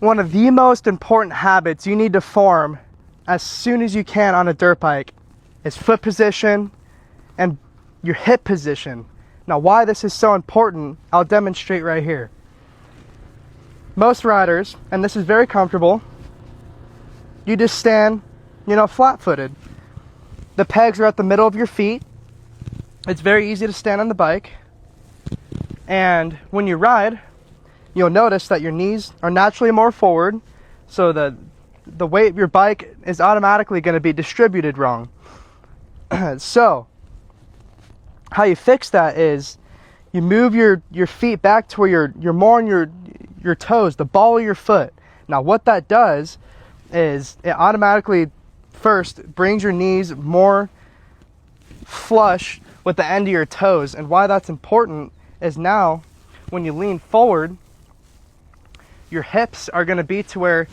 One of the most important habits you need to form as soon as you can on a dirt bike is foot position and your hip position. Now, why this is so important, I'll demonstrate right here. Most riders, and this is very comfortable, you just stand, flat-footed. The pegs are at the middle of your feet. It's very easy to stand on the bike. And when you ride, you'll notice that your knees are naturally more forward, so the weight of your bike is automatically going to be distributed wrong. So, how you fix that is you move your feet back to where you're more on your toes, the ball of your foot. Now, what that does is it automatically first brings your knees more flush with the end of your toes. And why that's important is now when you lean forward, your hips are going to be to where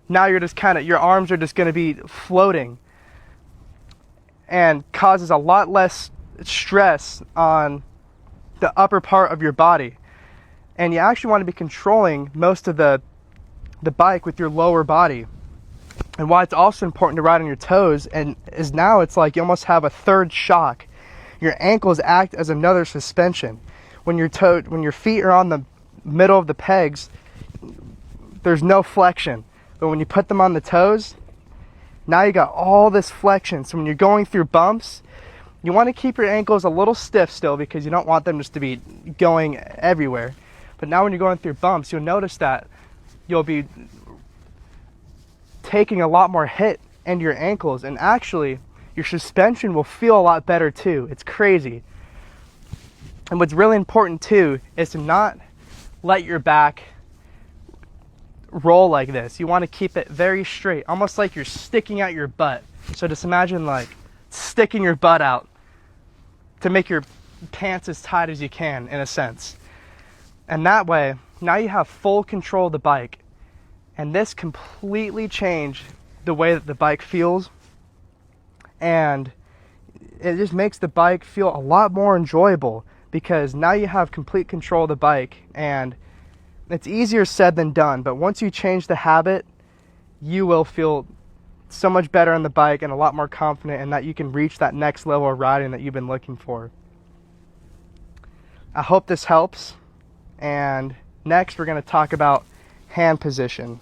now you're just your arms are just going to be floating, and causes a lot less stress on the upper part of your body. And you actually want to be controlling most of the bike with your lower body. And why it's also important to ride on your toes and is now it's like you almost have a third shock. Your ankles act as another suspension. When your feet are on the middle of the pegs, there's no flexion. But when you put them on the toes, now you got all this flexion. So when you're going through bumps, you want to keep your ankles a little stiff still because you don't want them just to be going everywhere. But now when you're going through bumps, you'll notice that you'll be taking a lot more hit into your ankles, and actually your suspension will feel a lot better too. It's crazy. And what's really important too is to not let your back roll like this. You want to keep it very straight, almost like you're sticking out your butt. So just imagine like sticking your butt out to make your pants as tight as you can, in a sense. And that way, now you have full control of the bike. And this completely changed the way that the bike feels. And it just makes the bike feel a lot more enjoyable because now you have complete control of the bike. And it's easier said than done. But once you change the habit, you will feel so much better on the bike and a lot more confident in that you can reach that next level of riding that you've been looking for. I hope this helps. And next we're going to talk about hand position.